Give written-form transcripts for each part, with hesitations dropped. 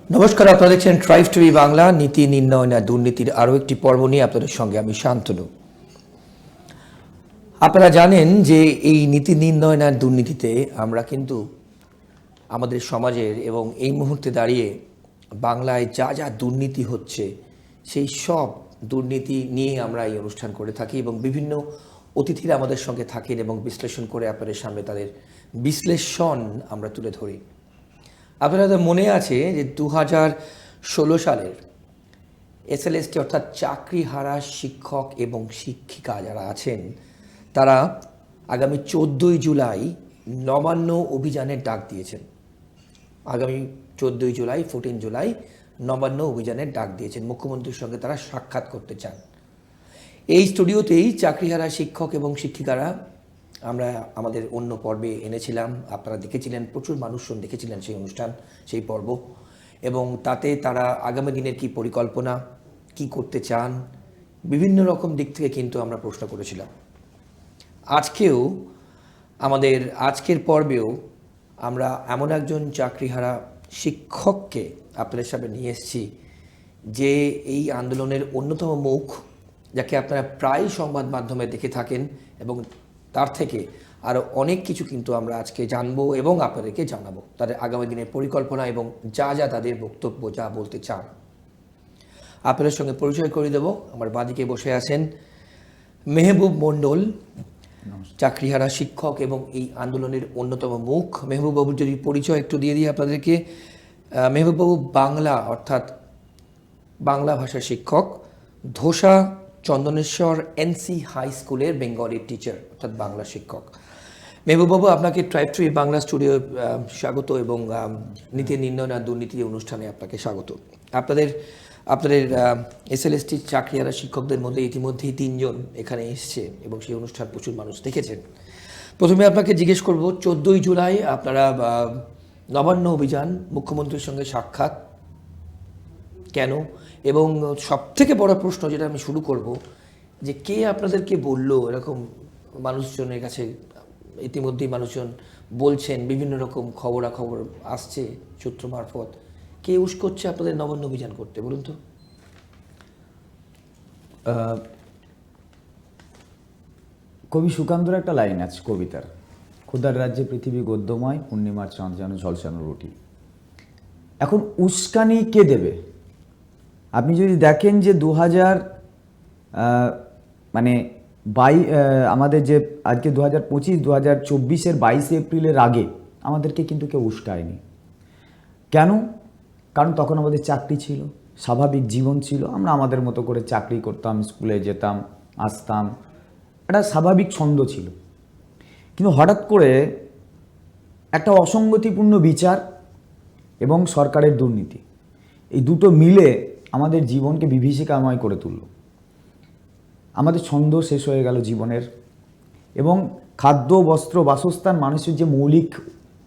নমস্কার, আপনারা দেখছেন ট্রাইভ টিভি বাংলা। নীতি নির্ণয় না দুর্নীতির আরও একটি পর্ব নিয়ে আপনাদের সঙ্গে আমি শান্তনু। আপনারা জানেন যে এই নীতি নির্ণয় না দুর্নীতিতে আমরা কিন্তু আমাদের সমাজের এবং এই মুহূর্তে দাঁড়িয়ে বাংলায় যা যা দুর্নীতি হচ্ছে সেই সব দুর্নীতি নিয়ে আমরা এই অনুষ্ঠান করে থাকি এবং বিভিন্ন অতিথিরা আমাদের সঙ্গে থাকেন এবং বিশ্লেষণ করে আপনাদের সামনে তাদের বিশ্লেষণ আমরা তুলে ধরি। আপনাদের মনে আছে যে 2016 সালের এসএলএসটি অর্থাৎ চাকরিহারা শিক্ষক এবং শিক্ষিকা যারা আছেন তারা আগামী 14ই জুলাই নবান্ন অভিযানের ডাক দিয়েছেন। আগামী 14ই জুলাই 14 জুলাই নবান্ন অভিযানের ডাক দিয়েছেন। মুখ্যমন্ত্রীর সঙ্গে তারা সাক্ষাৎ করতে চান। এই স্টুডিওতেই চাকরিহারা শিক্ষক এবং শিক্ষিকারা আমরা আমাদের অন্য পর্বে এনেছিলাম। আপনারা দেখেছিলেন, প্রচুর মানুষজন দেখেছিলেন সেই অনুষ্ঠান, সেই পর্ব, এবং তাতে তারা আগামী দিনের কি পরিকল্পনা, কি করতে চান, বিভিন্ন রকম দিক থেকে কিন্তু আমরা প্রশ্ন করেছিলাম। আজকেও আমাদের আজকের পর্বেও আমরা এমন একজন চাকরিহারা শিক্ষককে আপনাদের সামনে নিয়ে এসেছি যে এই আন্দোলনের অন্যতম মুখ, যাকে আপনারা প্রায় সংবাদ মাধ্যমে দেখে থাকেন, এবং তার থেকে আরও অনেক কিছু কিন্তু আমরা আজকে জানবো এবং আপনাদেরকে জানাবো তাদের আগামী দিনের পরিকল্পনা এবং যা যা তাদের বক্তব্য, যা বলতে চান। আপনাদের সঙ্গে পরিচয় করে দেব। আমার বাঁদিকে বসে আছেন মেহবুব মণ্ডল, চাকরিহারা শিক্ষক এবং এই আন্দোলনের অন্যতম মুখ। মেহবুববাবুর যদি পরিচয় একটু দিয়ে দিই আপনাদেরকে। মেহবুববাবু বাংলা অর্থাৎ বাংলা ভাষার শিক্ষক, ধোসা চন্দনেশ্বর এনসি হাই স্কুলের বেঙ্গলি টিচার অর্থাৎ বাংলা শিক্ষক। মেহবুববাবু, আপনাকে ট্রাইব টিভি বাংলা স্টুডিও স্বাগত এবং নীতি নির্ণয় না দুর্নীতি অনুষ্ঠানে আপনাকে স্বাগত। আপনাদের এসএলএসটি চাকরিহারা শিক্ষকদের মধ্যে ইতিমধ্যেই 3 জন এখানে এসছে এবং সেই অনুষ্ঠান প্রচুর মানুষ দেখেছেন। প্রথমে আপনাকে জিজ্ঞেস করব, 14ই জুলাই আপনারা নবান্ন অভিযান, মুখ্যমন্ত্রীর সঙ্গে সাক্ষাৎ কেন, এবং সবথেকে বড় প্রশ্ন যেটা আমি শুরু করব, যে কে আপনাদেরকে বলল এরকম? মানুষজনের কাছে ইতিমধ্যেই মানুষজন বলছেন, বিভিন্ন রকম খবরাখবর আসছে সূত্র মারফত। কে উস্কোচ্ছে আপনাদের নবান্ন অভিযান করতে, বলুন তো? কবি সুকান্তর একটা লাইন আছে কবিতার, ক্ষুধার রাজ্যে পৃথিবী গদ্যময়, পূর্ণিমার চাঁদ যেন ঝলসানো রুটি। এখন উস্কানি কে দেবে? আপনি যদি দেখেন যে 2000 মানে আমাদের যে আজকে 2025, 2024-এর 22 এপ্রিলের আগে আমাদেরকে কিন্তু কেউ উস্কায়নি। কেন? কারণ তখন আমাদের চাকরি ছিল, স্বাভাবিক জীবন ছিল, আমরা আমাদের মতো করে চাকরি করতাম, স্কুলে যেতাম, আসতাম, একটা স্বাভাবিক ছন্দ ছিল। কিন্তু হঠাৎ করে একটা অসঙ্গতিপূর্ণ বিচার এবং সরকারের দুর্নীতি, এই দুটো মিলে আমাদের জীবনকে বিভীষিকাময় করে তুলল। আমাদের ছন্দ শেষ হয়ে গেল জীবনের, এবং খাদ্য, বস্ত্র, বাসস্থান, মানুষের যে মৌলিক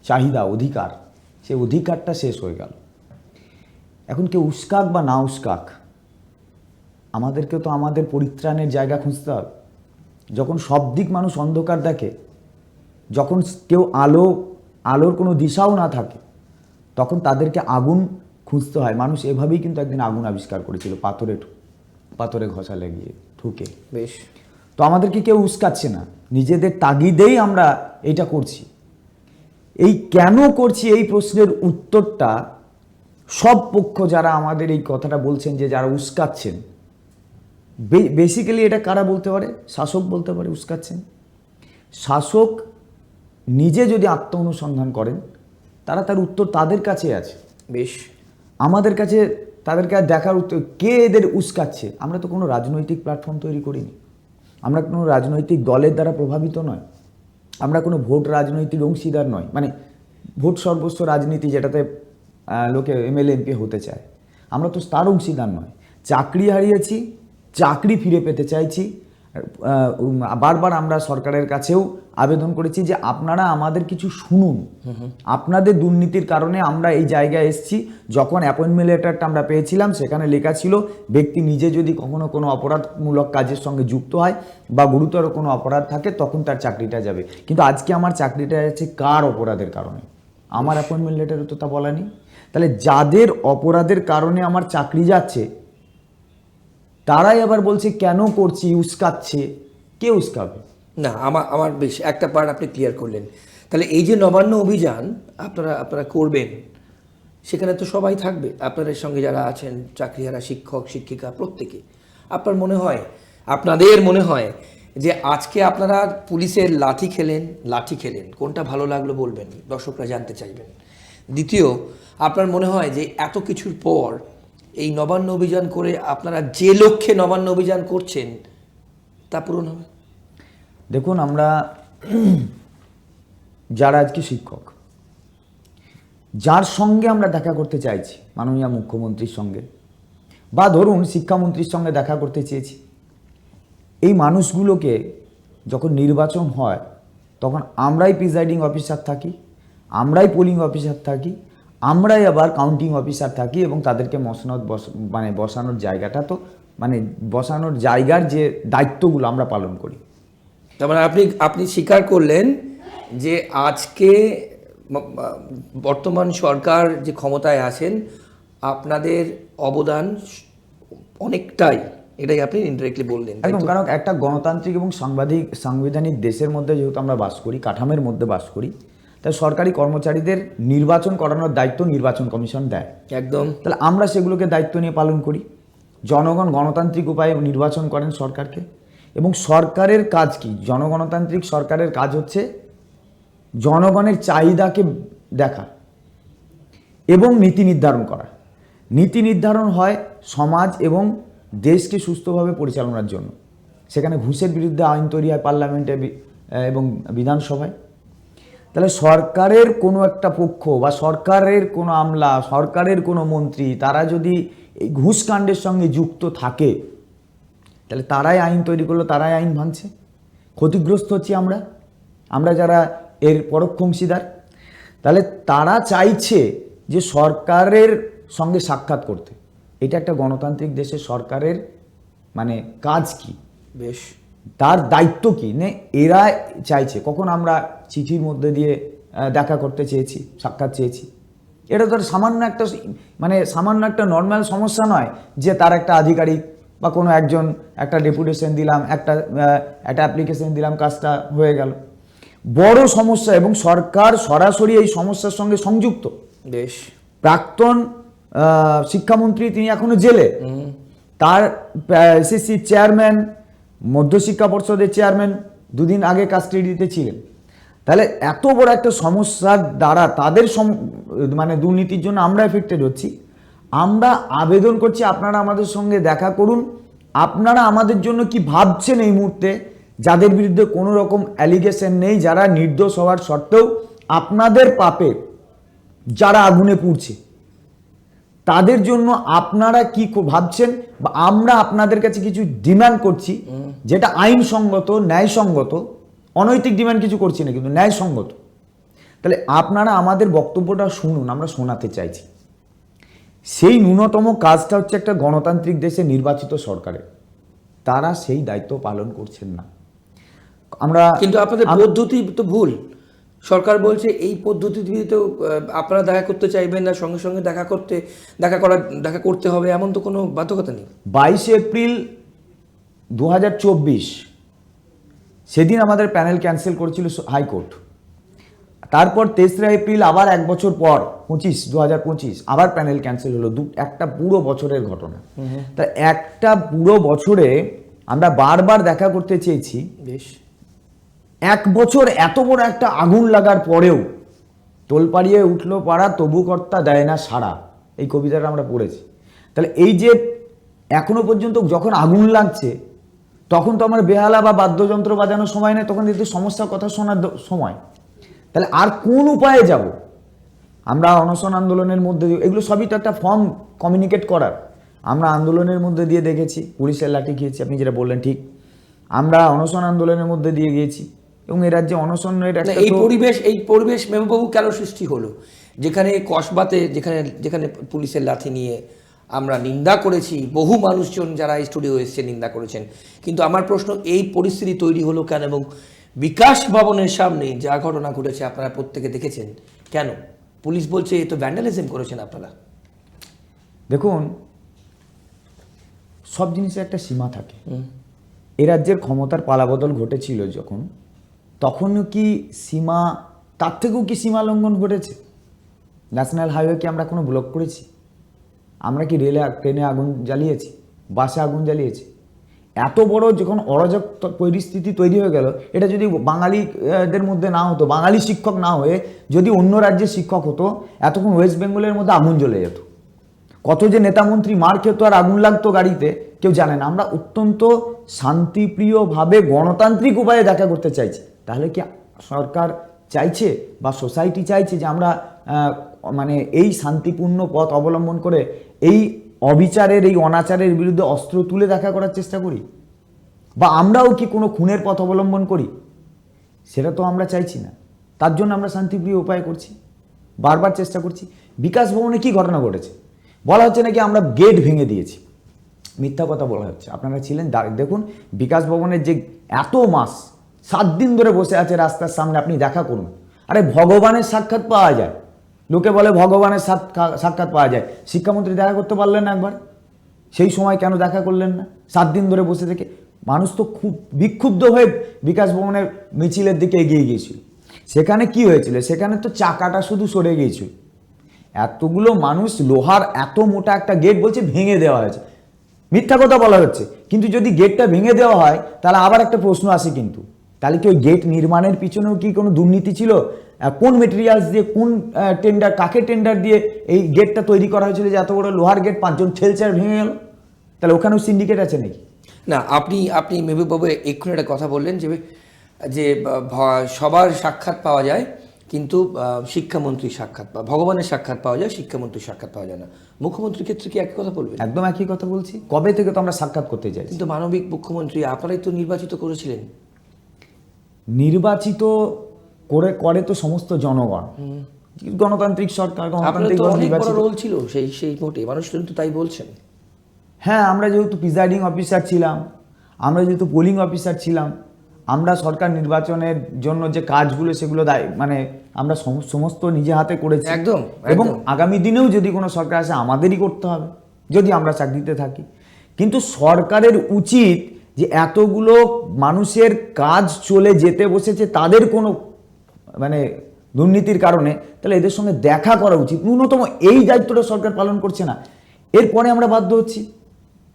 চাহিদা, অধিকার, সেই অধিকারটা শেষ হয়ে গেল। এখন কেউ উস্কাক বা না উস্কাক, আমাদেরকে তো আমাদের পরিত্রাণের জায়গা খুঁজতে হবে। যখন সব দিক মানুষ অন্ধকার দেখে, যখন কেউ আলোর কোনো দিশাও না থাকে, তখন তাদেরকে আগুন খুঁজতে হয়। মানুষ এভাবেই কিন্তু একদিন আগুন আবিষ্কার করেছিল, পাথরে ঘষা লেগিয়ে ঠুকে। বেশ, তো আমাদেরকে কেউ উস্কাচ্ছে না, নিজেদের তাগিদেই আমরা এইটা করছি। এই কেন করছি, এই প্রশ্নের উত্তরটা সব পক্ষ যারা আমাদের এই কথাটা বলছেন, যে যারা উস্কাচ্ছেন, বেসিক্যালি এটা কারা বলতে পারে? শাসক বলতে পারে উস্কাচ্ছেন। শাসক নিজে যদি আত্ম অনুসন্ধান করেন, তার উত্তর তাদের কাছে আছে। বেশ, আমাদের কাছে তাদেরকে দেখার উত্তর কে এদের উস্কাচ্ছে। আমরা তো কোনো রাজনৈতিক প্ল্যাটফর্ম তৈরি করিনি, আমরা কোনো রাজনৈতিক দলের দ্বারা প্রভাবিত নয়, আমরা কোনো ভোট রাজনৈতিক অংশীদার নয়, মানে ভোট সর্বস্ব রাজনীতি যেটাতে লোকে এমএলএ এমপি হতে চায়, আমরা তো তার অংশীদার নয়। চাকরি হারিয়েছি, চাকরি ফিরে পেতে চাইছি। বারবার আমরা সরকারের কাছেও আবেদন করেছি যে আপনারা আমাদের কিছু শুনুন। আপনাদের দুর্নীতির কারণে আমরা এই জায়গায় এসেছি। যখন অ্যাপয়েন্টমেন্ট লেটারটা আমরা পেয়েছিলাম, সেখানে লেখা ছিল ব্যক্তি নিজে যদি কখনো কোনো অপরাধমূলক কাজের সঙ্গে যুক্ত হয় বা গুরুতর কোনো অপরাধ থাকে, তখন তার চাকরিটা যাবে। কিন্তু আজকে আমার চাকরিটা যাচ্ছে কার অপরাধের কারণে? আমার অ্যাপয়েন্টমেন্ট লেটারে তো তা বলা নেই। তাহলে যাদের অপরাধের কারণে আমার চাকরি যাচ্ছে তারাই আবার বলছে কেন করছি, উস্কাচ্ছে। কে উস্কাবে? না, আমার বেশ একটা পার্ট আপনি ক্লিয়ার করলেন। তাহলে এই যে নবান্ন অভিযান আপনারা করবেন, সেখানে তো সবাই থাকবে আপনাদের সঙ্গে যারা আছেন, চাকরিহারা শিক্ষক শিক্ষিকা প্রত্যেকে। আপনাদের মনে হয় যে আজকে আপনারা পুলিশের লাঠি খেলেন, কোনটা ভালো লাগলো বলবেন, দর্শকরা জানতে চাইবেন। দ্বিতীয়, আপনার মনে হয় যে এত কিছুর পর এই নবান্ন অভিযান করে আপনারা যে লক্ষ্যে নবান্ন অভিযান করছেন তা পূরণ হবে? দেখুন, আমরা যারা আজকে শিক্ষক, যার সঙ্গে আমরা দেখা করতে চাইছি, মাননীয় মুখ্যমন্ত্রীর সঙ্গে বা ধরুন শিক্ষামন্ত্রীর সঙ্গে দেখা করতে চেয়েছি, এই মানুষগুলোকে যখন নির্বাচন হয় তখন আমরাই প্রিজাইডিং অফিসার থাকি, আমরাই পোলিং অফিসার থাকি, আমরাই আবার কাউন্টিং অফিসার থাকি এবং তাদেরকে বসানোর জায়গাটা তো বসানোর জায়গার যে দায়িত্বগুলো আমরা পালন করি। তার মানে আপনি স্বীকার করলেন যে আজকে বর্তমান সরকার যে ক্ষমতায় আছেন আপনাদের অবদান অনেকটাই, এটাই আপনি ইনডাইরেক্টলি বললেন। একদম, কারণ একটা গণতান্ত্রিক এবং সাংবিধানিক দেশের মধ্যে যেহেতু আমরা বাস করি, কাঠামোর মধ্যে বাস করি, তাই সরকারি কর্মচারীদের নির্বাচন করানোর দায়িত্ব নির্বাচন কমিশন দেয়। একদম। তাহলে আমরা সেগুলোকে দায়িত্ব নিয়ে পালন করি। জনগণ গণতান্ত্রিক উপায়ে নির্বাচন করেন সরকারকে, এবং সরকারের কাজ কি? জনগণতান্ত্রিক সরকারের কাজ হচ্ছে জনগণের চাহিদাকে দেখা এবং নীতি নির্ধারণ করা। নীতি নির্ধারণ হয় সমাজ এবং দেশকে সুস্থভাবে পরিচালনার জন্য। সেখানে ঘুষের বিরুদ্ধে আইন তৈরি হয় পার্লামেন্টে এবং বিধানসভায়। তাহলে সরকারের কোনো একটা পক্ষ বা সরকারের কোনো আমলা, সরকারের কোনো মন্ত্রী, তারা যদি এই ঘুষকাণ্ডের সঙ্গে যুক্ত থাকে তাহলে তারাই আইন তৈরি করলো, তারাই আইন ভাঙছে। ক্ষতিগ্রস্ত হচ্ছি আমরা যারা এর পরোক্ষ অংশীদার। তাহলে তারা চাইছে যে সরকারের সঙ্গে সাক্ষাৎ করতে। এটা একটা গণতান্ত্রিক দেশে সরকারের কাজ কি, বেশ, তার দায়িত্ব কি নে এরা চাইছে। কখন আমরা চিঠির মধ্যে দিয়ে দেখা করতে চেয়েছি, সাক্ষাৎ চেয়েছি। এটা তো সামান্য একটা নর্মাল সমস্যা নয় যে তার একটা আধিকারিক বা কোনো একজন একটা ডেপুটেশন দিলাম, একটা অ্যাপ্লিকেশন দিলাম, কাজটা হয়ে গেল। বড় সমস্যা, এবং সরকার সরাসরি এই সমস্যার সঙ্গে সংযুক্ত। বেশ। প্রাক্তন শিক্ষামন্ত্রী তিনি এখনো জেলে, তার এসএসসি চেয়ারম্যান, মধ্যশিক্ষা পর্ষদের চেয়ারম্যান দুদিন আগে কাস্টাডিতে ছিলেন। তাহলে এত বড় একটা সমস্যার দ্বারা তাদের দুর্নীতির জন্য আমরা এফেক্টেড হচ্ছি। আমরা আবেদন করছি আপনারা আমাদের সঙ্গে দেখা করুন, আপনারা আমাদের জন্য কি ভাবছেন এই মুহূর্তে, যাদের বিরুদ্ধে কোনো রকম অ্যালিগেশন নেই, যারা নির্দোষ হওয়ার সত্ত্বেও আপনাদের পাপে যারা আগুনে পুড়ছে, তাদের জন্য আপনারা কি ভাবছেন, বা আমরা আপনাদের কাছে কিছু ডিমান্ড করছি যেটা আইনসঙ্গত, ন্যায়সঙ্গত। অনৈতিক ডিমান্ড কিছু করছি না, কিন্তু ন্যায়সঙ্গত। তাহলে আপনারা আমাদের বক্তব্যটা শুনুন, আমরা শোনাতে চাইছি। সেই ন্যূনতম কাজটা হচ্ছে একটা গণতান্ত্রিক দেশে নির্বাচিত সরকারের, তারা সেই দায়িত্ব পালন করছেন না। কিন্তু আপনাদের পদ্ধতি তো ভুল। সরকার বলছে এই পদ্ধতিতে তো আপনারা দেখা করতে চাইবেন না, সঙ্গে সঙ্গে দেখা করতে হবে, এমন তো কোনো বাধ্যকতা নেই। 22 এপ্রিল 2024 সেদিন আমাদের প্যানেল ক্যান্সেল করেছিল হাইকোর্ট। তারপর 23 এপ্রিল আবার এক বছর পর 2025 আবার প্যানেল ক্যান্সেল হলো। একটা পুরো বছরের ঘটনা। তা একটা পুরো বছরে আমরা বারবার দেখা করতে চেয়েছি। বেশ, এক বছর এত বড় একটা আগুন লাগার পরেও তোলপাড়িয়ে উঠলো পাড়া, তবু কর্তা দেয় না সাড়া, এই কবিতাটা আমরা পড়েছি। তাহলে এই যে এখনো পর্যন্ত যখন আগুন লাগছে তখন তো আমার বেহালা বা বাদ্যযন্ত্র বাজানোর সময় নেই, তখন কিন্তু সমস্যার কথা শোনার সময়। তাহলে আর কোন উপায়ে যাব? আমরা অনশন আন্দোলনের মধ্যে দিয়ে, এগুলো সবই তো একটা ফর্ম কমিউনিকেট করার। আমরা আন্দোলনের মধ্যে দিয়ে দেখেছি, পুলিশের লাঠি খেয়েছি, আপনি যেটা বললেন ঠিক। আমরা অনশন আন্দোলনের মধ্যে দিয়ে গিয়েছি, এবং এ রাজ্যে অনশনের এই পরিবেশ মেহবুববাবু কেন সৃষ্টি হলো, যেখানে কসবাতে যেখানে পুলিশের লাঠি নিয়ে আমরা নিন্দা করেছি, বহু মানুষজন যারা স্টুডিও এসছে নিন্দা করেছেন, কিন্তু আমার প্রশ্ন এই পরিস্থিতি তৈরি হলো কেন, এবং বিকাশ ভবনের সামনে যা ঘটনা ঘটেছে আপনারা প্রত্যেকে দেখেছেন কেন? পুলিশ বলছে এ তো ভ্যান্ডালিজম করেছেন আপনারা। দেখুন, সব জিনিসের একটা সীমা থাকে। এ রাজ্যের ক্ষমতার পালাবদল ঘটেছিল যখন, তখনও কি সীমা, তার থেকেও কি সীমা লঙ্ঘন ঘটেছে? ন্যাশনাল হাইওয়ে কি আমরা কোনো ব্লক করেছি? আমরা কি ট্রেনে আগুন জ্বালিয়েছি, বাসে আগুন জ্বালিয়েছি? এত বড় যখন অরাজক পরিস্থিতি তৈরি হয়ে গেল, এটা যদি বাঙালিদের মধ্যে না হতো, বাঙালি শিক্ষক না হয়ে যদি অন্য রাজ্যের শিক্ষক হতো, এতক্ষণ ওয়েস্ট বেঙ্গলের মধ্যে আগুন জ্বলে যেত। কত যে নেতামন্ত্রী মার খেত আর আগুন লাগতো গাড়িতে, কেউ জানে না। আমরা অত্যন্ত শান্তিপ্রিয়ভাবে গণতান্ত্রিক উপায়ে দেখা করতে চাইছি। তাহলে কি সরকার চাইছে বা সোসাইটি চাইছে যে আমরা মানে এই শান্তিপূর্ণ পথ অবলম্বন করে এই অবিচারের, এই অনাচারের বিরুদ্ধে অস্ত্র তুলে দেখা করার চেষ্টা করি? বা আমরাও কি কোনো খুনের পথ অবলম্বন করি? সেটা তো আমরা চাইছি না। তার জন্য আমরা শান্তিপ্রিয় উপায় করছি, বারবার চেষ্টা করছি। বিকাশ ভবনে কি ঘটনা ঘটেছে? বলা হচ্ছে নাকি আমরা গেট ভেঙে দিয়েছি। মিথ্যা কথা বলা হচ্ছে। আপনারা ছিলেন, দেখুন বিকাশ ভবনের যে এত মাস 7 দিন ধরে বসে আছে রাস্তার সামনে, আপনি দেখা করুন। আরে ভগবানের সাক্ষাৎ পাওয়া যায়, লোকে বলে ভগবানের সাক্ষাৎ পাওয়া যায়। শিক্ষামন্ত্রী দেখা করতে পারলেন না একবার? সেই সময় কেন দেখা করলেন না? 7 দিন ধরে বসে থেকে মানুষ তো খুব বিক্ষুব্ধ হয়ে বিকাশ ভবনের মিছিলের দিকে এগিয়ে গিয়েছিল। সেখানে কি হয়েছিল? সেখানে তো চাকাটা শুধু সরে গিয়েছিল। এতগুলো মানুষ, লোহার এত মোটা একটা গেট বলছে ভেঙে দেওয়া হয়েছে। মিথ্যা কথা বলা হচ্ছে। কিন্তু যদি গেটটা ভেঙে দেওয়া হয়, তাহলে আবার একটা প্রশ্ন আসে, কিন্তু তাহলে কি ওই গেট নির্মাণের পিছনেও কি কোনো দুর্নীতি ছিল? কোন মেটেরিয়ালস দিয়ে, কোন টেন্ডার, কাকে টেন্ডার দিয়ে এই গেটটা তৈরি করা হয়েছিল যে এত বড় লোহার গেট 5 জন ঠেলচার ভেঙে গেল? তাহলে ওখানেও সিন্ডিকেট আছে নাকি? না, আপনি মেহবুববাবু এক্ষুনি একটা কথা বললেন যে যে সবার সাক্ষাৎ পাওয়া যায়, কিন্তু শিক্ষামন্ত্রীর সাক্ষাৎ বা ভগবানের সাক্ষাৎ পাওয়া যায়, শিক্ষামন্ত্রীর সাক্ষাৎ পাওয়া যায় না। মুখ্যমন্ত্রীর ক্ষেত্রে কি একই কথা বলবেন? একদম একই কথা বলছি। কবে থেকে তো আমরা সাক্ষাৎ করতে যাই? কিন্তু মানবিক মুখ্যমন্ত্রী আপনারাই তো নির্বাচিত করেছিলেন। নির্বাচিত করে তো সমস্ত জনগণ। গণতান্ত্রিক সরকার, গণতান্ত্রিক অনেক বড় রোল ছিল সেই ভোটে, মানুষ কিন্তু তাই বলছেন। হ্যাঁ, আমরা যেহেতু প্রিজাইডিং অফিসার ছিলাম, আমরা যেহেতু পোলিং অফিসার ছিলাম, আমরা সরকার নির্বাচনের জন্য যে কাজগুলো সেগুলো মানে আমরা সমস্ত নিজে হাতে করেছি। একদম। এবং আগামী দিনেও যদি কোনো সরকার আসে আমাদেরই করতে হবে, যদি আমরা চাকরিতে থাকি। কিন্তু সরকারের উচিত যে এতগুলো মানুষের কাজ চলে যেতে বসেছে তাদের কোনো মানে দুর্নীতির কারণে, তাহলে এদের সঙ্গে দেখা করা উচিত। ন্যূনতম এই দায়িত্বটা সরকার পালন করছে না। এরপরে আমরা বাধ্য হচ্ছি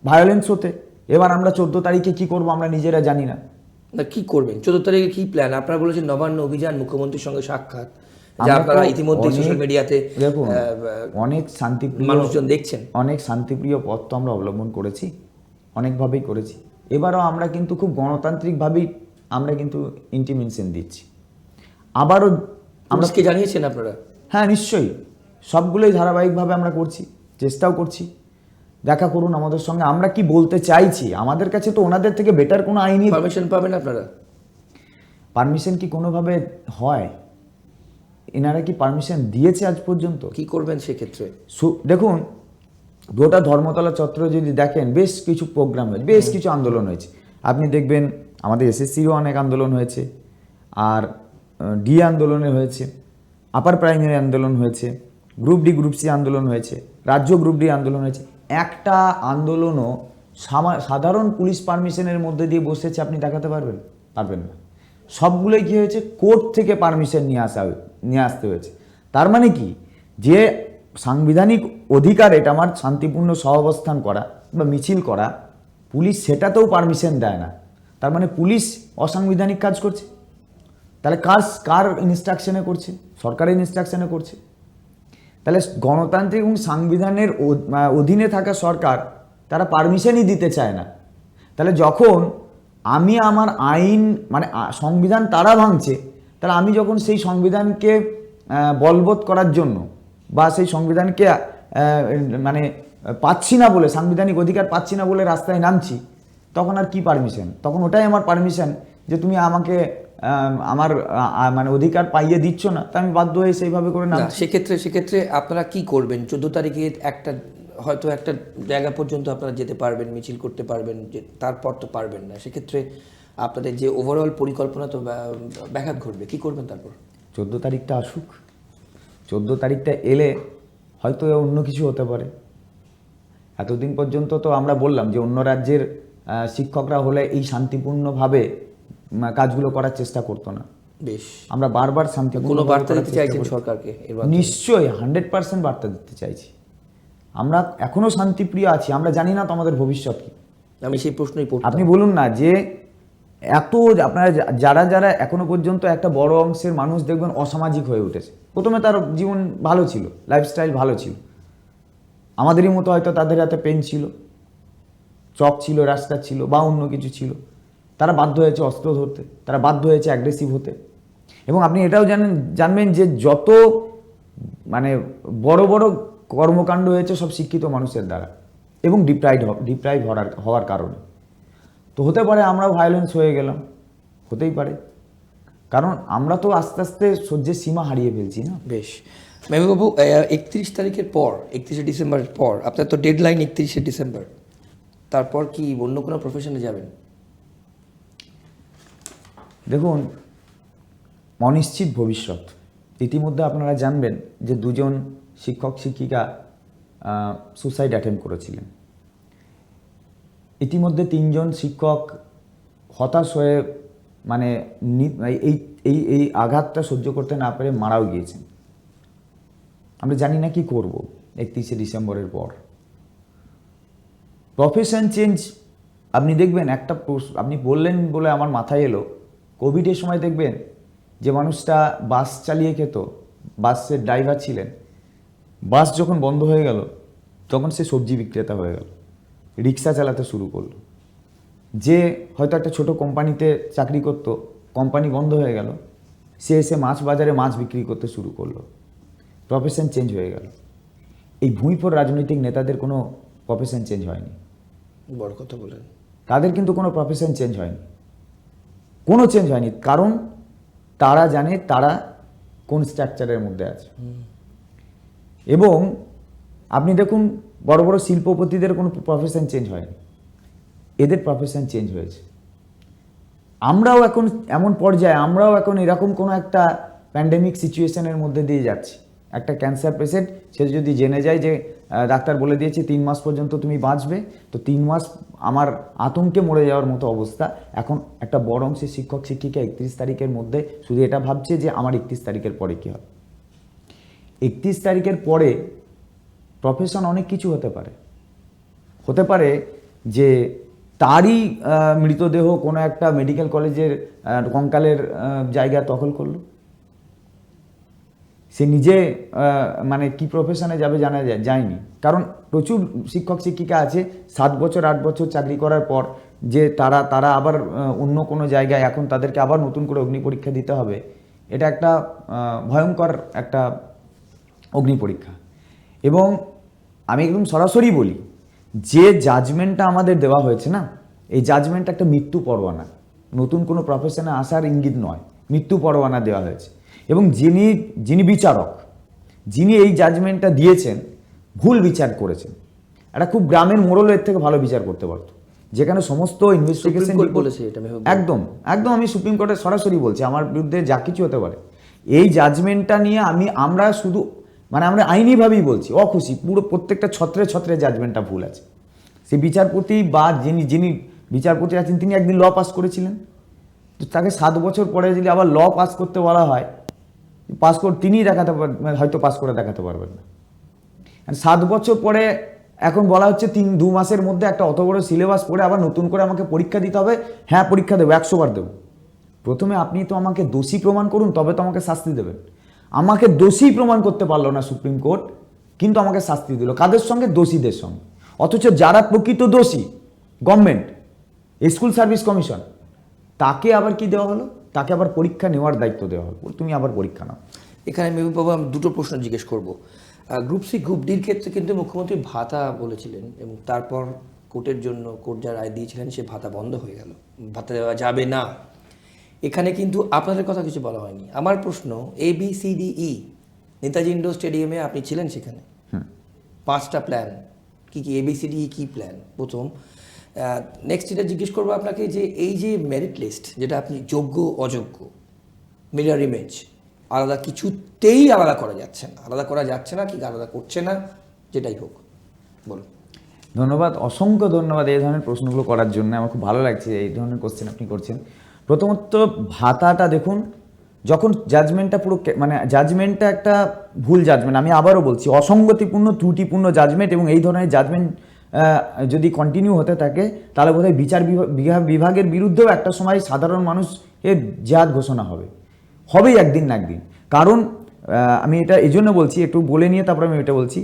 ভায়োলেন্স হতে। এবার আমরা 14 তারিখে কি করব আমরা নিজেরা জানি না। কি করবেন 14 তারিখে? কি প্ল্যান? আপনারা বলেছেন নবান্ন অভিযান, মুখ্যমন্ত্রীর সঙ্গে সাক্ষাৎ, যা আপনারা ইতিমধ্যে সোশ্যাল মিডিয়াতে দেখুন অনেক শান্তিপ্রিয় মানুষজন দেখছেন। অনেক শান্তিপ্রিয় পথ তো আমরা অবলম্বন করেছি, অনেকভাবেই করেছি। এবারও আমরা কিন্তু খুব গণতান্ত্রিকভাবেই আমরা কিন্তু ইন্টিমেশন দিচ্ছি। আবারও আমরা কি জানিয়েছেন আপনারা? হ্যাঁ, নিশ্চয়ই। সবগুলোই ধারাবাহিকভাবে আমরা করছি, চেষ্টাও করছি। দেখা করুন আমাদের সঙ্গে, আমরা কি বলতে চাইছি। আমাদের কাছে তো ওনাদের থেকে বেটার কোনো আইনি পারমিশন পাবেন আপনারা? পারমিশন কি কোনোভাবে হয়? এনারা কি পারমিশন দিয়েছে আজ পর্যন্ত? কি করবেন সেক্ষেত্রে? দেখুন, গোটা ধর্মতলা চত্বরে যদি দেখেন, বেশ কিছু প্রোগ্রাম হয়েছে, বেশ কিছু আন্দোলন হয়েছে। আপনি দেখবেন আমাদের এসএসসিরও অনেক আন্দোলন হয়েছে, আর ডি আন্দোলনে হয়েছে, আপার প্রাইমারি আন্দোলন হয়েছে, গ্রুপ ডি গ্রুপ সি আন্দোলন হয়েছে, রাজ্য গ্রুপ ডি আন্দোলন হয়েছে। একটা আন্দোলনও সাধারণ পুলিশ পারমিশনের মধ্যে দিয়ে বসেছে আপনি দেখাতে পারবেন না। সবগুলোই কী হয়েছে, কোর্ট থেকে পারমিশন নিয়ে আসতে হয়েছে। তার মানে কি, যে সাংবিধানিক অধিকার এটা আমার শান্তিপূর্ণ সহাবস্থান করা বা মিছিল করা, পুলিশ সেটাতেও পারমিশন দেয় না। তার মানে পুলিশ অসাংবিধানিক কাজ করছে। তাহলে কার ইনস্ট্রাকশনে করছে? সরকারের ইনস্ট্রাকশনে করছে। তাহলে গণতান্ত্রিক এবং সাংবিধানের অধীনে থাকা সরকার তারা পারমিশনই দিতে চায় না। তাহলে যখন আমি আমার আইন মানে সংবিধান তারা ভাঙছে, তাহলে আমি যখন সেই সংবিধানকে বলবৎ করার জন্য বা সেই সংবিধানকে মানে পাচ্ছি না বলে, সাংবিধানিক অধিকার পাচ্ছি না বলে রাস্তায় নামছি, তখন আর কি পারমিশন? তখন ওটাই আমার পারমিশন যে তুমি আমাকে আমার মানে অধিকার পাইয়ে দিচ্ছ না, তা আমি বাধ্য হয়ে সেইভাবে করে না। সেক্ষেত্রে আপনারা কি করবেন? 14 তারিখে হয়তো একটা জায়গা পর্যন্ত আপনারা যেতে পারবেন, মিছিল করতে পারবেন, যে তারপর তো পারবেন না। সেক্ষেত্রে আপনাদের যে ওভারঅল পরিকল্পনা তো ব্যাঘাত ঘটবে। কি করবেন তারপর? 14 তারিখটা আসুক, 14 তারিখটা এলে হয়তো অন্য কিছু হতে পারে। এতদিন পর্যন্ত তো আমরা বললাম যে অন্য রাজ্যের শিক্ষকরা হলে এই শান্তিপূর্ণভাবে কাজগুলো করার চেষ্টা করতো না। বেশ, আমরা বারবার শান্তিপূর্ণ কোনো বার্তা দিতে চাইছেন সরকারকে এর মাধ্যমে? নিশ্চয়ই 100% বার্তা দিতে চাইছি। আমরা এখনো শান্তিপ্রিয় আছি, আমরা জানি না তো আমাদের ভবিষ্যৎ কি। আমি সেই প্রশ্নই পড়তাম। আপনি বলুন না যে এত আপনারা যারা যারা এখনো পর্যন্ত একটা বড় অংশের মানুষ দেখবেন অসামাজিক হয়ে উঠেছে। প্রথমে তার জীবন ভালো ছিল, লাইফস্টাইল ভালো ছিল, আমাদেরই মতো হয়তো তাদের হাতে পেন ছিল, চক ছিল, রাস্তা ছিল বা অন্য কিছু ছিল, তারা বাধ্য হয়েছে অস্ত্র ধরতে, তারা বাধ্য হয়েছে অ্যাগ্রেসিভ হতে। এবং আপনি এটাও জানবেন যে যত মানে বড় বড় কর্মকাণ্ড হয়েছে সব শিক্ষিত মানুষের দ্বারা এবং ডিপ্রাইভ হওয়ার কারণে। তো হতে পারে আমরাও ভায়োলেন্স হয়ে গেলাম, হতেই পারে, কারণ আমরা তো আস্তে আস্তে সহ্যের সীমা হারিয়ে ফেলছি না। বেশ মেহবুববাবু, 31 তারিখের পর, 31শে ডিসেম্বরের পর আপনার তো ডেডলাইন 31শে ডিসেম্বর, তারপর কি অন্য কোনো প্রফেশনে যাবেন? দেখুন, অনিশ্চিত ভবিষ্যৎ। ইতিমধ্যে আপনারা জানবেন যে 2জন শিক্ষক শিক্ষিকা সুসাইড অ্যাটেম্প করেছিলেন। ইতিমধ্যে 3জন শিক্ষক হতাশ হয়ে মানে এই এই এই আঘাতটা সহ্য করতে না পেরে মারাও গিয়েছেন। আমরা জানি না কি করব 31শে ডিসেম্বরের পর। প্রফেশন চেঞ্জ আপনি দেখবেন একটা আপনি বললেন বলে আমার মাথায় এলো, কোভিডের সময় দেখবেন যে মানুষটা বাস চালিয়ে খেত, বাসের ড্রাইভার ছিলেন, বাস যখন বন্ধ হয়ে গেল তখন সে সবজি বিক্রেতা হয়ে গেল, রিক্সা চালাতে শুরু করলো। যে হয়তো একটা ছোট কোম্পানিতে চাকরি করতো, কোম্পানি বন্ধ হয়ে গেল, সে এসে মাছ বাজারে মাছ বিক্রি করতে শুরু করলো। প্রফেশন চেঞ্জ হয়ে গেল। এই ভূঁইফোর রাজনৈতিক নেতাদের কোনো প্রফেশন চেঞ্জ হয়নি। বড় কথা বলেন। তাদের কিন্তু কোনো প্রফেশন চেঞ্জ হয়নি, কোনো চেঞ্জ হয়নি, কারণ তারা জানে তারা কোন স্ট্রাকচারের মধ্যে আছে। এবং আপনি দেখুন বড় বড় শিল্পপতিদের কোনো প্রফেশন চেঞ্জ হয়নি, এদের প্রফেশন চেঞ্জ হয়েছে। আমরাও এখন এমন পর্যায়ে, আমরাও এখন এরকম কোনো একটা প্যান্ডেমিক সিচুয়েশনের মধ্যে দিয়ে যাচ্ছি। একটা ক্যান্সার পেশেন্ট, সে যদি জেনে যায় যে ডাক্তার বলে দিয়েছে 3 মাস পর্যন্ত তুমি বাঁচবে, তো 3 মাস আমার আতঙ্কে মরে যাওয়ার মতো অবস্থা। এখন একটা বড় অংশের শিক্ষক শিক্ষিকা 31 তারিখের মধ্যে শুধু এটা ভাবছে যে আমার 31 তারিখের পরে কী হবে। 31 তারিখের পরে প্রফেশন অনেক কিছু হতে পারে। হতে পারে যে তারই মৃতদেহ কোনো একটা মেডিকেল কলেজের কঙ্কালের জায়গা দখল করলো, সে নিজে মানে কি প্রফেশনে যাবে জানা যায়নি। কারণ প্রচুর শিক্ষক শিক্ষিকা আছে 7 বছর 8 বছর চাকরি করার পর যে তারা আবার অন্য কোনো জায়গায়, এখন তাদেরকে আবার নতুন করে অগ্নি পরীক্ষা দিতে হবে। এটা একটা ভয়ঙ্কর একটা অগ্নি পরীক্ষা। এবং আমি একদম সরাসরি বলি, যে জাজমেন্টটা আমাদের দেওয়া হয়েছে না, এই জাজমেন্ট একটা মৃত্যু পরোয়ানা, নতুন কোনো প্রফেশনে আসার ইঙ্গিত নয়, মৃত্যু পরোয়ানা দেওয়া হয়েছে। এবং যিনি বিচারক, যিনি এই জাজমেন্টটা দিয়েছেন, ভুল বিচার করেছেন। একটা খুব গ্রামের মোড়ল এর থেকে ভালো বিচার করতে পারতো, যেখানে সমস্ত ইনভেস্টিগেশন বলেছে এটা একদম একদম আমি সুপ্রিম কোর্টে সরাসরি বলছি, আমার বিরুদ্ধে যা কিছু হতে পারে, এই জাজমেন্টটা নিয়ে আমরা শুধু মানে আমরা আইনিভাবেই বলছি অখুশি। পুরো প্রত্যেকটা ছত্রে ছত্রে জাজমেন্টটা ভুল আছে। সে বিচারপতি বা যিনি বিচারপতি আছেন, তিনি একদিন ল পাস করেছিলেন, তো তাকে 7 বছর পরে যদি আবার ল পাস করতে বলা হয়, পাস করে তিনিই হয়তো পাস করে দেখাতে পারবেন না। 7 বছর পরে এখন বলা হচ্ছে 2 মাসের মধ্যে একটা অত বড় সিলেবাস পড়ে আবার নতুন করে আমাকে পরীক্ষা দিতে হবে। হ্যাঁ, পরীক্ষা দেবো, 100 বার দেবো। প্রথমে আপনি তো আমাকে দোষী প্রমাণ করুন, তবে তো আমাকে শাস্তি দেবেন। আমাকে দোষী প্রমাণ করতে পারলো না সুপ্রিম কোর্ট, কিন্তু আমাকে শাস্তি দিল। কাদের সঙ্গে? দোষীদের সঙ্গে। অথচ যারা প্রকৃত দোষী, গভর্নমেন্ট, স্কুল সার্ভিস কমিশন, তাকে আবার কি দেওয়া হলো? তাকে আবার পরীক্ষা নেওয়ার দায়িত্ব দেওয়া হলো, তুমি আবার পরীক্ষা নাও। এখানে মেহবুববাবু আমি দুটো প্রশ্ন জিজ্ঞেস করব। গ্রুপ সি গ্রুপ ডির ক্ষেত্রে কিন্তু মুখ্যমন্ত্রী ভাতা বলেছিলেন, এবং তারপর কোর্টের জন্য কোর্ট যা রায় দিয়েছিলেন সে ভাতা বন্ধ হয়ে গেল, ভাতা দেওয়া যাবে না। এখানে কিন্তু আপনাদের কথা কিছু বলা হয়নি। আমার প্রশ্ন, ABCDE, নেতাজি ইন্ডোর স্টেডিয়ামে আপনি ছিলেন, সেখানে 5টা প্ল্যান, কি ABCDE কি প্ল্যান? প্রথম। নেক্সট এটা জিজ্ঞেস করবো আপনাকে যে এই যে মেরিট লিস্ট, যেটা আপনি যোগ্য অযোগ্য, মিরর ইমেজ, আলাদা কিছুতেই আলাদা করা যাচ্ছে না, আলাদা করা যাচ্ছে না, কি আলাদা করছে না, যেটাই হোক বলুন। ধন্যবাদ, অসংখ্য ধন্যবাদ এই ধরনের প্রশ্নগুলো করার জন্য। আমার খুব ভালো লাগছে এই ধরনের কোশ্চেন আপনি করছেন। প্রথমত ভাতাটা দেখুন, যখন জাজমেন্টটা পুরো মানে জাজমেন্টটা একটা ভুল জাজমেন্ট, আমি আবারও বলছি অসঙ্গতিপূর্ণ ত্রুটিপূর্ণ জাজমেন্ট, এবং এই ধরনের জাজমেন্ট যদি কন্টিনিউ হতে থাকে তাহলে বোধহয় বিচার বিভাগের বিরুদ্ধেও একটা সময় সাধারণ মানুষের জিহাদ ঘোষণা হবেই একদিন না একদিন। কারণ আমি এটা এই জন্য বলছি, একটু বলে নিয়ে তারপরে আমি এটা বলছি।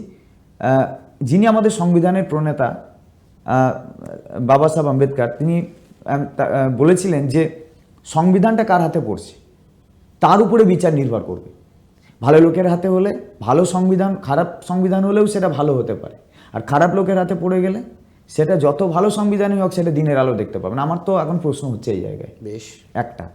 যিনি আমাদের সংবিধানের প্রণেতা বাবা সাহেব আম্বেদকর, তিনি বলেছিলেন যে সংবিধানটা কার হাতে পড়ছে তার উপরে বিচার নির্ভর করবে। ভালো লোকের হাতে হলে ভালো সংবিধান, খারাপ সংবিধান হলেও সেটা ভালো হতে পারে, আর খারাপ লোকের হাতে পড়ে গেলে সেটা যত ভালো সংবিধানই হোক সেটা দিনের আলো দেখতে পাবেন। আমার তো এখন প্রশ্ন হচ্ছে এই জায়গায় বেশ একটা,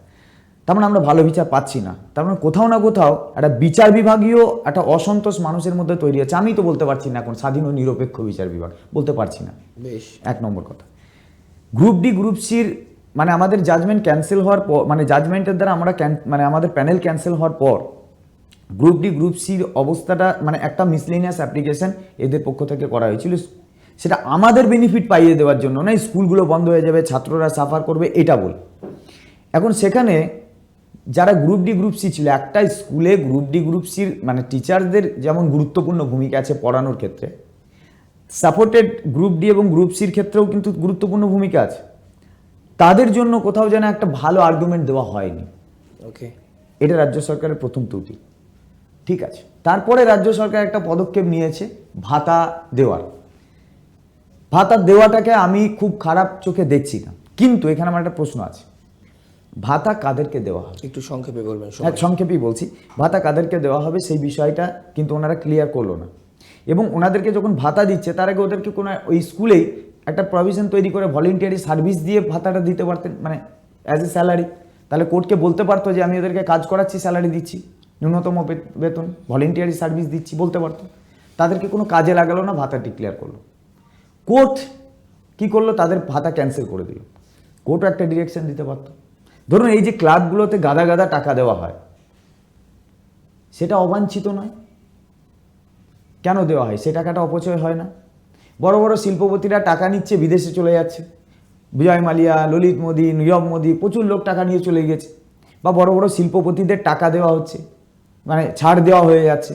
তার মানে আমরা ভালো বিচার পাচ্ছি না, তার মানে কোথাও না কোথাও একটা বিচার বিভাগীয় একটা অসন্তোষ মানুষের মধ্যে তৈরি হচ্ছে। আমি তো বলতে পারছি না এখন স্বাধীন ও নিরপেক্ষ বিচার বিভাগ, বলতে পারছি না। বেশ, এক নম্বর কথা। গ্রুপ ডি গ্রুপ সির মানে আমাদের জাজমেন্ট ক্যান্সেল হওয়ার পর, মানে জাজমেন্টের দ্বারা আমরা মানে আমাদের প্যানেল ক্যান্সেল হওয়ার পর গ্রুপ ডি গ্রুপ সির অবস্থাটা মানে একটা মিসলেনিয়াস অ্যাপ্লিকেশন এদের পক্ষ থেকে করা হয়েছিল, সেটা আমাদের বেনিফিট পাইয়ে দেওয়ার জন্য না, স্কুলগুলো বন্ধ হয়ে যাবে, ছাত্ররা সাফার করবে এটা বল। এখন সেখানে যারা গ্রুপ ডি গ্রুপ সি ছিল, একটা স্কুলে গ্রুপ ডি গ্রুপ সির মানে টিচারদের যেমন গুরুত্বপূর্ণ ভূমিকা আছে পড়ানোর ক্ষেত্রে, সাপোর্টেড গ্রুপ ডি এবং গ্রুপ সির ক্ষেত্রেও কিন্তু গুরুত্বপূর্ণ ভূমিকা আছে, তাদের জন্য কোথাও যেন একটা ভালো আর্গুমেন্ট দেওয়া হয়নি। ওকে, এটা রাজ্য সরকারের প্রথম ত্রুটি। ঠিক আছে, তারপরে রাজ্য সরকার একটা পদক্ষেপ নিয়েছে ভাতা দেওয়ার। ভাতা দেওয়াটাকে আমি খুব খারাপ চোখে দেখছি না, কিন্তু এখানে আমার একটা প্রশ্ন আছে, ভাতা কাদেরকে দেওয়া হবে? একটু সংক্ষেপে বলবেন। হ্যাঁ, সংক্ষেপেই বলছি। ভাতা কাদেরকে দেওয়া হবে সেই বিষয়টা কিন্তু ওনারা ক্লিয়ার করলো না, এবং ওনাদেরকে যখন ভাতা দিচ্ছে তার আগে ওদেরকে কোনো ওই স্কুলেই একটা প্রভিশন তৈরি করে ভলেন্টিয়ারি সার্ভিস দিয়ে ভাতাটা দিতে পারতেন, মানে অ্যাজ এ স্যালারি। তাহলে কোর্টকে বলতে পারতো যে আমি ওদেরকে কাজ করাচ্ছি, স্যালারি দিচ্ছি, ন্যূনতম বেতন, ভলেন্টিয়ারি সার্ভিস দিচ্ছি, বলতে পারতো। তাদেরকে কোনো কাজে লাগালো না, ভাতা ডিক্লেয়ার করলো। কোর্ট কি করলো? তাদের ভাতা ক্যান্সেল করে দিল। কোর্টও একটা ডিরেকশন দিতে পারতো। ধরুন এই যে ক্লাবগুলোতে গাদা গাদা টাকা দেওয়া হয়, সেটা অবাঞ্ছিত নয়, কেন দেওয়া হয়? সে টাকাটা অপচয় হয় না? বড় বড় শিল্পপতিরা টাকা নিচ্ছে, বিদেশে চলে যাচ্ছে, বিজয় মালিয়া, ললিত মোদি, নীরব মোদি, প্রচুর লোক টাকা নিয়ে চলে গেছে, বা বড় বড় শিল্পপতিদের টাকা দেওয়া হচ্ছে, মানে ছাড় দেওয়া হয়ে যাচ্ছে।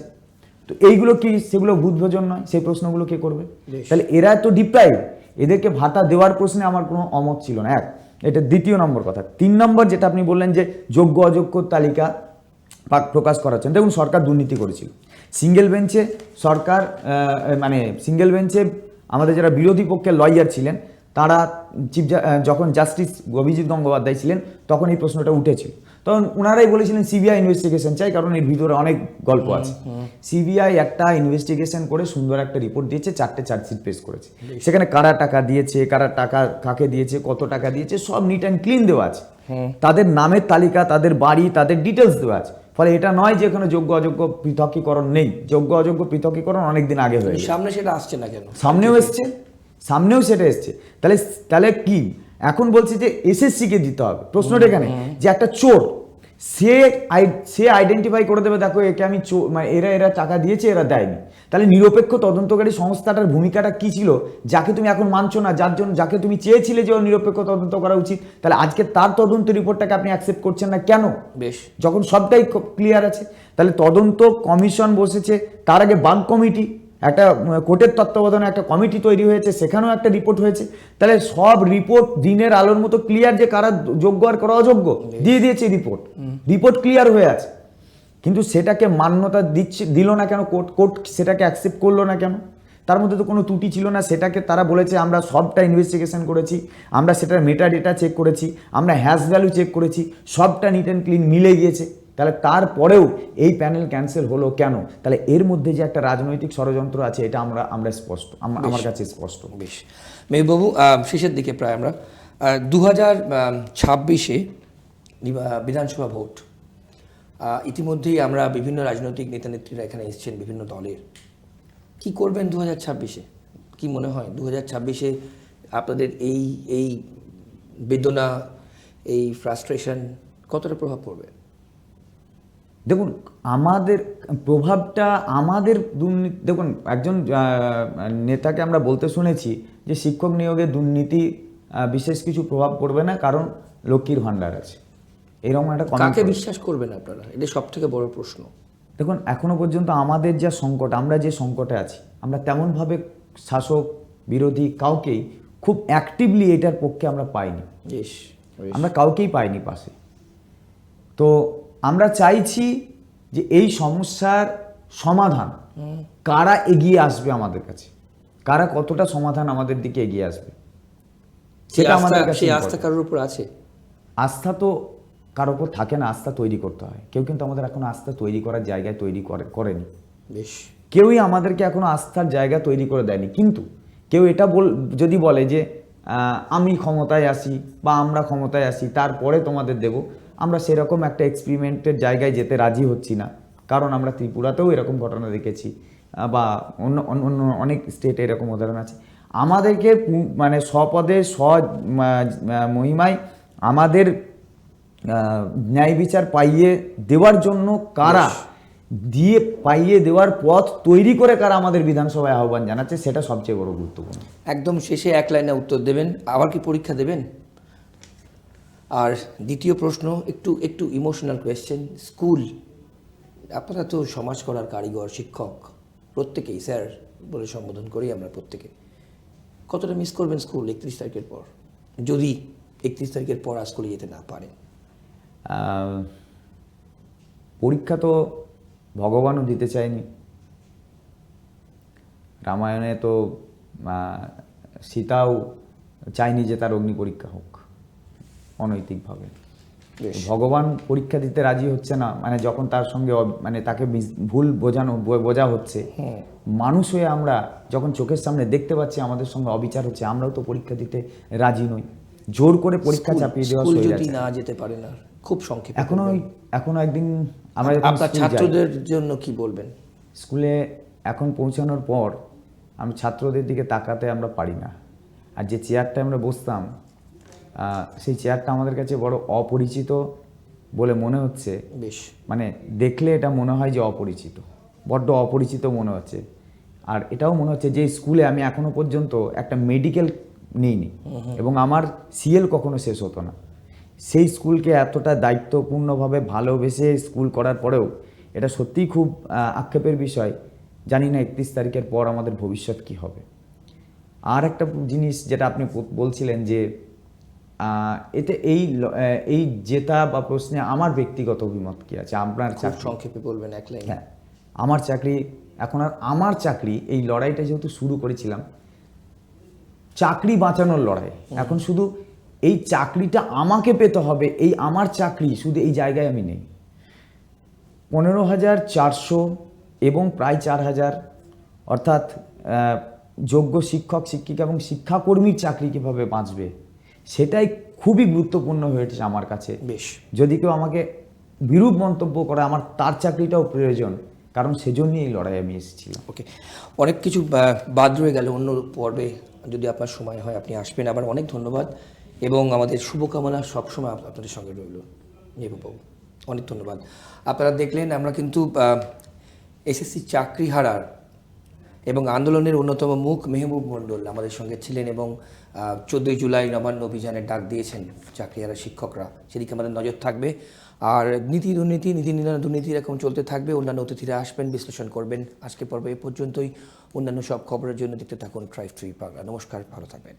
তো এইগুলো কি সেগুলো বুদ্ভোজন নয়? সেই প্রশ্নগুলো কে করবে? তাহলে এরা তো ডিপ্রাইভ, এদেরকে ভাতা দেওয়ার প্রশ্নে আমার কোনো অমত ছিল না। এক, এটা দ্বিতীয় নম্বর কথা। 3 নম্বর যেটা আপনি বললেন যে যোগ্য অযোগ্য তালিকা প্রকাশ করার জন্য, দেখুন সরকার দুর্নীতি করেছিল। সিঙ্গেল বেঞ্চে সরকার মানে সিঙ্গেল বেঞ্চে আমাদের যারা বিরোধী পক্ষের লয়ার ছিলেন তারা যখন জাস্টিস অভিজিৎ গঙ্গোপাধ্যায় ছিলেন তখন এই প্রশ্নটা উঠেছিল, তখন ওনারাই বলেছিলেন সিবিআই ইনভেস্টিগেশন চাই, কারণ এর ভিতরে অনেক গল্প আছে। সিবিআই একটা ইনভেস্টিগেশন করে সুন্দর একটা রিপোর্ট দিয়েছে, 4টে চার্জশিট পেশ করেছে, সেখানে কারা টাকা দিয়েছে, কারা টাকা কাকে দিয়েছে, কত টাকা দিয়েছে, সব নিট অ্যান্ড ক্লিন দেওয়া আছে, তাদের নামের তালিকা, তাদের বাড়ি, তাদের ডিটেলস দেওয়া আছে। ফলে এটা নয় যে এখানে যোগ্য অযোগ্য পৃথকীকরণ নেই, যোগ্য অযোগ্য পৃথকীকরণ অনেকদিন আগে হয়ে গেছে। সামনে সেটা আসছে না কেন? সামনেও সেটা এসছে। তাহলে কি এখন বলছে যে এসএসসিকে দিতে হবে? প্রশ্নটা এখানে যে একটা চোর সে আইডেন্টিফাই করে দেবে, দেখো একে আমি চোর, মানে এরা টাকা দিয়েছে, এরা দেয়নি। তাহলে নিরপেক্ষ তদন্তকারী সংস্থাটার ভূমিকাটা কি ছিল, যাকে তুমি এখন মানছো না, যাকে তুমি চেয়েছিলে যে ও নিরপেক্ষ তদন্ত করা উচিত, তাহলে আজকে তার তদন্ত রিপোর্টটাকে আপনি অ্যাকসেপ্ট করছেন না কেন? বেশ, যখন সবটাই ক্লিয়ার আছে। তাহলে তদন্ত কমিশন বসেছে, তার আগে বাগ কমিটি, একটা কোর্টের তত্ত্বাবধানে একটা কমিটি তৈরি হয়েছে, সেখানেও একটা রিপোর্ট হয়েছে। তাহলে সব রিপোর্ট দিনের আলোর মতো ক্লিয়ার যে কারা যোগ্য আর কারা অযোগ্য দিয়ে দিয়েছে রিপোর্ট ক্লিয়ার হয়ে আছে, কিন্তু সেটাকে মান্যতা দিল না কেন? কোর্ট সেটাকে অ্যাকসেপ্ট করলো না কেন? তার মধ্যে তো কোনো ত্রুটি ছিল না, সেটাকে তারা বলেছে আমরা সবটা ইনভেস্টিগেশন করেছি, আমরা সেটার মেটা ডেটা চেক করেছি, আমরা হ্যাশ ভ্যালু চেক করেছি, সবটা নিট অ্যান্ড ক্লিন মিলে গিয়েছে। তাহলে তারপরেও এই প্যানেল ক্যান্সেল হলো কেন? তাহলে এর মধ্যে যে একটা রাজনৈতিক ষড়যন্ত্র আছে, এটা আমরা স্পষ্ট, আমার কাছে স্পষ্ট। বেশ, মেহবুবু, শেষের দিকে প্রায় আমরা 2026-এ বিধানসভা ভোট, ইতিমধ্যেই আমরা বিভিন্ন রাজনৈতিক নেতানেত্রীরা এখানে এসেছেন বিভিন্ন দলের। কি করবেন 2026-এ? কি মনে হয় 2026-এ আপনাদের এই বেদনা, এই ফ্রাস্ট্রেশন কতটা প্রভাব পড়বে? দেখুন আমাদের প্রভাবটা আমাদের দুর্নীতি, দেখুন একজন নেতাকে আমরা বলতে শুনেছি যে শিক্ষক নিয়োগে দুর্নীতি বিশেষ কিছু প্রভাব পড়বে না, কারণ লক্ষ্মীর ভাণ্ডার আছে, এরকম একটা comment কাকে করেছে। বিশ্বাস করবেন আপনারা? এটা সব থেকে বড় প্রশ্ন। দেখুন এখনো পর্যন্ত আমাদের যা সংকট, আমরা যে সংকটে আছি, আমরা তেমনভাবে শাসক বিরোধী কাউকেই খুব অ্যাক্টিভলি এটার পক্ষে আমরা পাইনি, বেশ, আমরা কাউকেই পাইনি পাশে। তো আমরা চাইছি যে এই সমস্যার সমাধান কারা এগিয়ে আসবে আমাদের কাছে, কারা কতটা সমাধান আমাদের দিকে এগিয়ে আসবে, সেটা আমাদের কাছে সেই important। আস্থা কারোর উপর আছে? আস্থা তো কারোর উপর থাকে না, আস্থা তৈরি করতে হয়। কেউ কিন্তু আমাদের এখনো আস্থা তৈরি করার জায়গায় তৈরি করেনি, বেশ, কেউই আমাদেরকে এখনো আস্থার জায়গা তৈরি করে দেয়নি। কিন্তু কেউ এটা যদি বলে যে আমি ক্ষমতায় আসি বা আমরা ক্ষমতায় আসি তারপরে তোমাদের দেব, আমরা সেরকম একটা এক্সপেরিমেন্টের জায়গায় যেতে রাজি হচ্ছি না। কারণ আমরা ত্রিপুরাতেও এরকম ঘটনা দেখেছি, বা অন্য অন্য অনেক স্টেটে এরকম উদাহরণ আছে। আমাদেরকে মানে স্বপদে মহিমায় আমাদের ন্যায় বিচার পাইয়ে দেওয়ার জন্য কারা দিয়ে পাইয়ে দেওয়ার পথ তৈরি করে কারা আমাদের বিধানসভায় আহ্বান জানাচ্ছে, সেটা সবচেয়ে বড় গুরুত্বপূর্ণ। একদম শেষে এক লাইনে উত্তর দেবেন, আবার কি পরীক্ষা দেবেন? আর দ্বিতীয় প্রশ্ন একটু একটু ইমোশনাল কোয়েশ্চেন। স্কুল, আপনারা তো সমাজ করার কারিগর, শিক্ষক, প্রত্যেকেই স্যার বলে সম্বোধন করি আমরা প্রত্যেকে। কতটা মিস করবেন স্কুল 31 তারিখের পর, যদি 31 তারিখের পর আর স্কুলে যেতে না পারেন? পরীক্ষা তো ভগবানও দিতে চায়নি। রামায়ণে তো সীতাও চায়নি যে তার অগ্নি পরীক্ষা হোক অনৈতিকভাবে। ভগবান পরীক্ষা দিতে রাজি হচ্ছে না, মানে যখন তার সঙ্গে মানে তাকে ভুল বোঝা হচ্ছে, মানুষ হয়ে আমরা যখন চোখের সামনে দেখতে পাচ্ছি আমাদের সঙ্গে অবিচার হচ্ছে, আমরাও তো পরীক্ষা দিতে রাজি নই। জোর করে পরীক্ষা চাপিয়ে দেওয়া স্কুল হয়ে যদি যাচ্ছে। না যেতে পারে না, খুব সংক্ষেপে এখনো একদিন আমরা যখন আপনার স্কুল যাই, ছাত্রদের জন্য কি বলবেন? স্কুলে এখন পৌঁছানোর পর আমি ছাত্রদের দিকে তাকাতে আমরা পারি না। আর যে চেয়ারটা আমরা বসতাম, সেই চেয়ারটা আমাদের কাছে বড় অপরিচিত বলে মনে হচ্ছে। বেশ, মানে দেখলে এটা মনে হয় যে অপরিচিত, বড্ড অপরিচিত মনে হচ্ছে। আর এটাও মনে হচ্ছে যে স্কুলে আমি এখনো পর্যন্ত একটা মেডিকেল নিইনি, এবং আমার সিএল কখনো শেষ হতো না। সেই স্কুলকে এতটা দায়িত্বপূর্ণভাবে ভালোবেসে স্কুল করার পরেও এটা সত্যিই খুব আক্ষেপের বিষয়। জানি না 31 তারিখের পর আমাদের ভবিষ্যৎ কি হবে। আর একটা জিনিস যেটা আপনি বলছিলেন যে এতে এই জেতা বা প্রশ্নে আমার ব্যক্তিগত অভিমত কি আছে, আপনার খুব সংক্ষেপে বলবেন, এক লাইন। হ্যাঁ, আমার চাকরি এখন আর আমার চাকরি, এই লড়াইটা যেহেতু শুরু করেছিলাম, চাকরি বাঁচানোর লড়াই, এখন শুধু এই চাকরিটা আমাকে পেতে হবে, এই আমার চাকরি, শুধু এই জায়গায় আমি নেই। 15,400 এবং প্রায় 4,000, অর্থাৎ যোগ্য শিক্ষক শিক্ষিকা এবং শিক্ষাকর্মীর চাকরি কীভাবে বাঁচবে, সেটাই খুবই গুরুত্বপূর্ণ হয়ে উঠেছে আমার কাছে। বেশ, যদি কেউ আমাকে বিরূপ মন্তব্য করে, আমার তার চাকরিটাও প্রয়োজন, কারণ সেজন্যই এই লড়াই আমি এসেছিলাম। ওকে, অনেক কিছু বাদ রয়ে গেল, অন্য পর্বে যদি আপনার সময় হয় আপনি আসবেন আবার। অনেক ধন্যবাদ এবং আমাদের শুভকামনা সবসময় আপনাদের সঙ্গে রইল নেবুবাবু, অনেক ধন্যবাদ। আপনারা দেখলেন আমরা কিন্তু এসএসসি চাকরি হারার এবং আন্দোলনের অন্যতম মুখ মেহবুব মণ্ডল আমাদের সঙ্গে ছিলেন, এবং 14 জুলাই নবান্ন অভিযানের ডাক দিয়েছেন চাকরি হারা শিক্ষকরা, সেদিকে আমাদের নজর থাকবে। আর নীতি নির্ণয় দুর্নীতি এরকম চলতে থাকবে। অন্যান্য অতিথিরা আসবেন, বিশ্লেষণ করবেন। আজকের পর্বে এ পর্যন্তই। অন্যান্য সব খবরের জন্য দেখতে থাকুন ট্রাইব বাংলা। নমস্কার, ভালো থাকবেন।